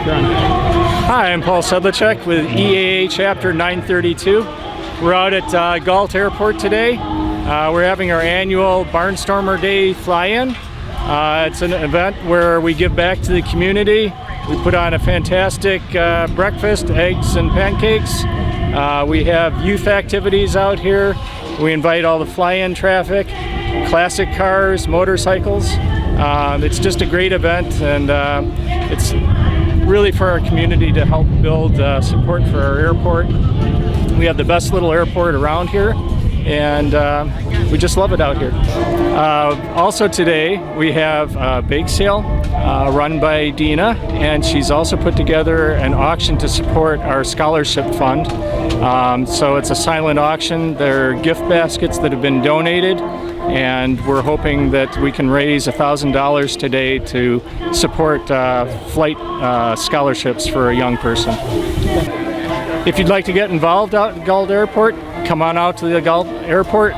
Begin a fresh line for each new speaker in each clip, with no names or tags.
Hi, I'm Paul Sedlacek with EAA Chapter 932. We're out at Galt Airport today. We're having our annual Barnstormer Day fly-in. It's an event where we give back to the community. We put on a fantastic breakfast, eggs and pancakes. We have youth activities out here. We invite all the fly-in traffic, classic cars, motorcycles. It's just a great event, and it's really for our community to help build support for our airport. We have the best little airport around here, and we just love it out here. Also today we have a bake sale run by Dina, and she's also put together an auction to support our scholarship fund. So it's a silent auction. They're gift baskets that have been donated, and we're hoping that we can raise $1,000 today to support flight scholarships for a young person. If you'd like to get involved out at Galt Airport, come on out to the Galt Airport.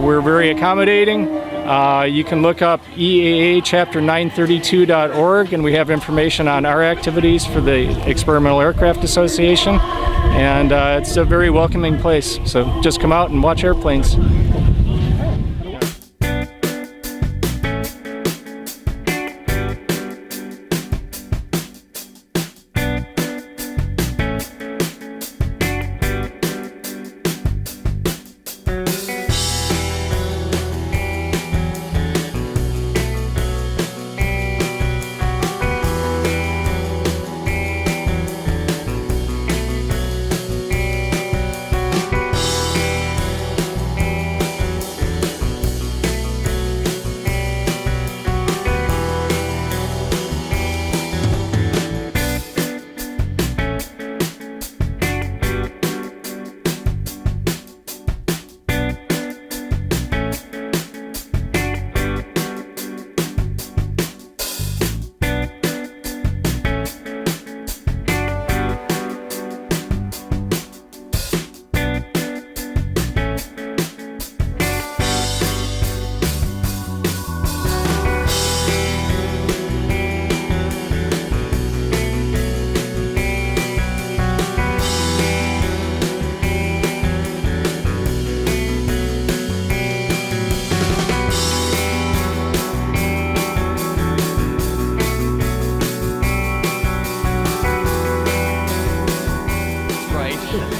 We're very accommodating. You can look up EAA-chapter932.org, and we have information on our activities for the Experimental Aircraft Association. And it's a very welcoming place, so just come out and watch airplanes.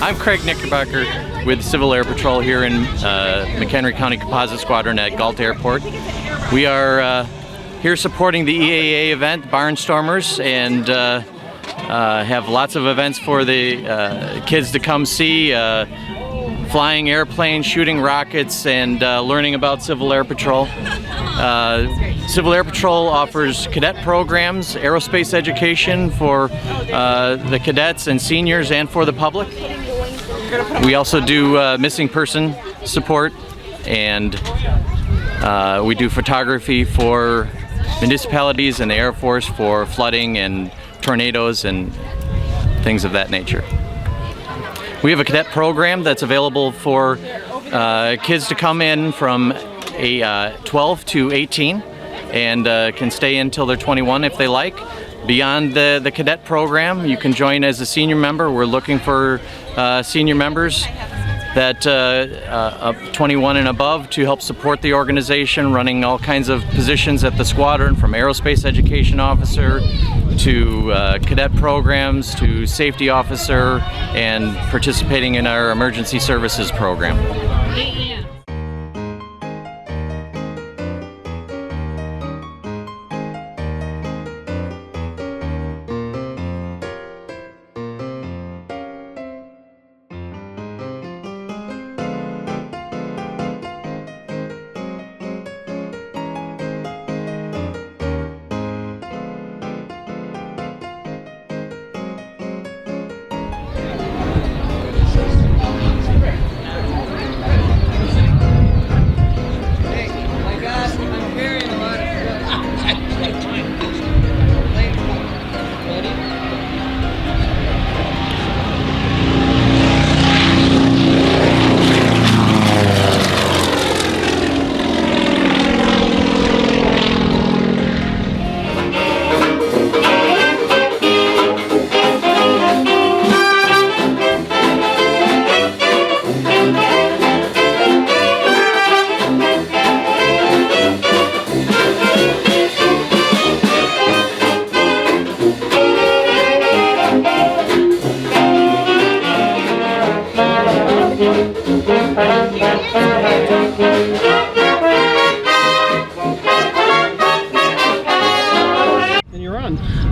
I'm Craig Knickerbocker with Civil Air Patrol here in McHenry County Composite Squadron at Galt Airport. We are here supporting the EAA event, Barnstormers, and have lots of events for the kids to come see, flying airplanes, shooting rockets, and learning about Civil Air Patrol. Civil Air Patrol offers cadet programs, aerospace education for the cadets and seniors and for the public. We also do missing person support, and we do photography for municipalities and the Air Force for flooding and tornadoes and things of that nature. We have a cadet program that's available for kids to come in from 12 to 18 and can stay until they're 21 if they like. Beyond the cadet program, you can join as a senior member. We're looking for senior members that up 21 and above to help support the organization, running all kinds of positions at the squadron, from aerospace education officer to cadet programs to safety officer, and participating in our emergency services program.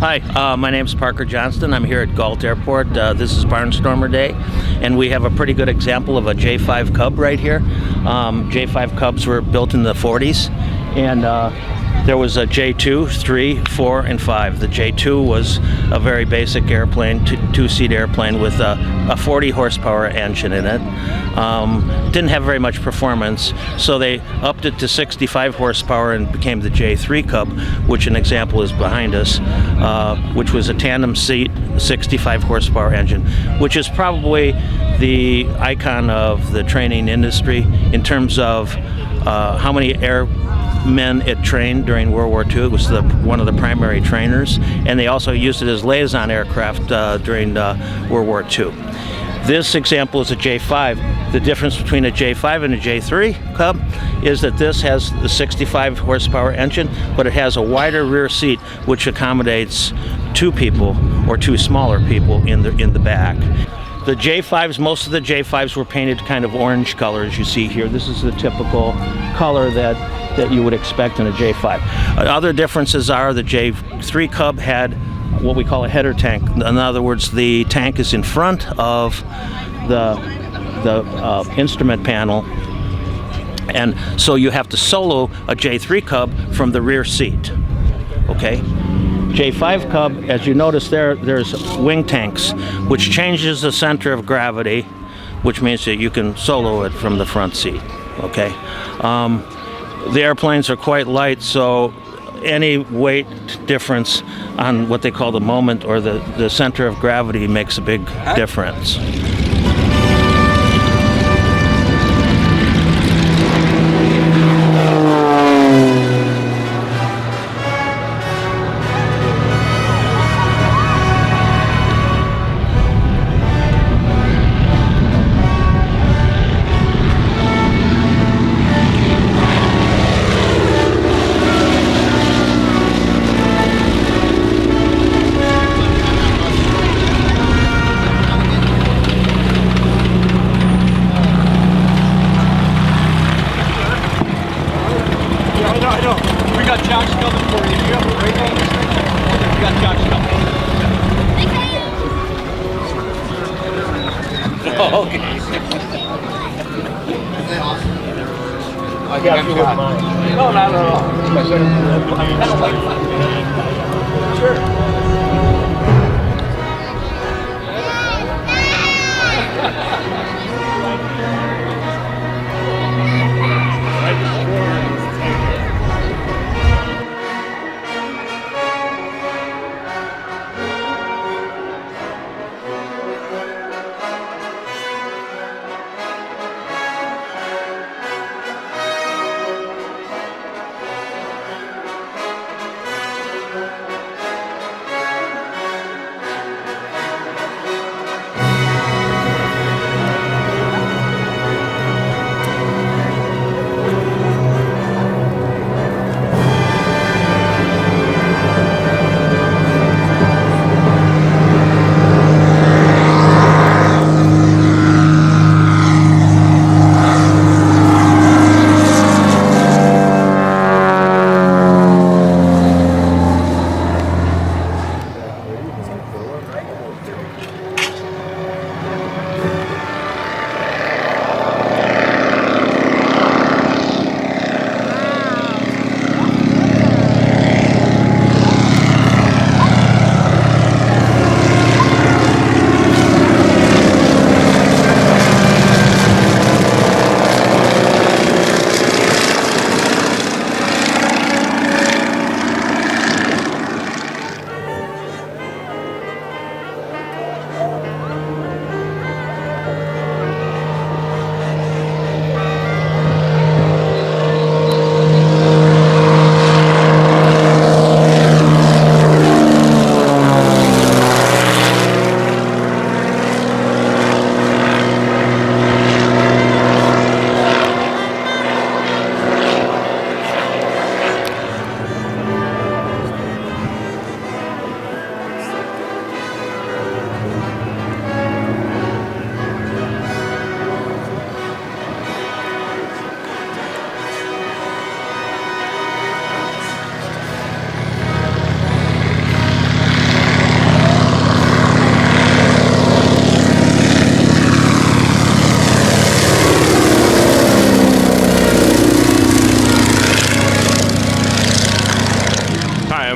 Hi, my name's Parker Johnston. I'm here at Galt Airport. This is Barnstormer Day, and we have a pretty good example of a J5 Cub right here. J5 Cubs were built in the 40s, and there was a J2, 3, 4, and 5. The J2 was a very basic airplane, two-seat airplane with a 40 horsepower engine in it. Didn't have very much performance, so they upped it to 65 horsepower and became the J3 Cub, which an example is behind us, which was a tandem seat, 65 horsepower engine, which is probably the icon of the training industry in terms of how many airmen it trained during World War II. It was one of the primary trainers, and they also used it as liaison aircraft during World War II. This example is a J5. The difference between a J5 and a J3 Cub is that this has the 65 horsepower engine, but it has a wider rear seat which accommodates two people or two smaller people in the back. The J5s, most of the J5s were painted kind of orange color, as you see here. This is the typical color that you would expect in a J5. Other differences are the J3 Cub had what we call a header tank. In other words, the tank is in front of the instrument panel, and so you have to solo a J3 Cub from the rear seat. Okay? J5 Cub, as you notice there's wing tanks, which changes the center of gravity, which means that you can solo it from the front seat. Okay? The airplanes are quite light, so any weight difference on what they call the moment or the center of gravity makes a big difference.
I know. We got Josh coming for you. You have a radio? We got Josh coming. Oh, okay. I got you with mine. No, not at all. Sure.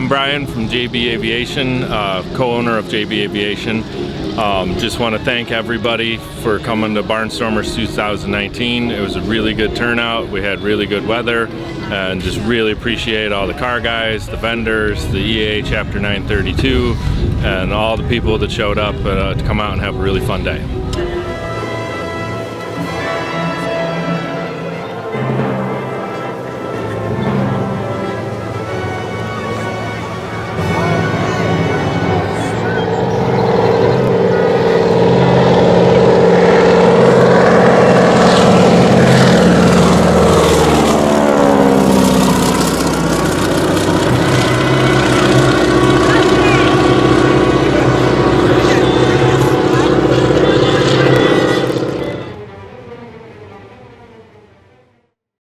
I'm Brian from JB Aviation, co-owner of JB Aviation. Just want to thank everybody for coming to Barnstormers 2019. It was a really good turnout. We had really good weather, and just really appreciate all the car guys, the vendors, the EAA Chapter 932, and all the people that showed up to come out and have a really fun day.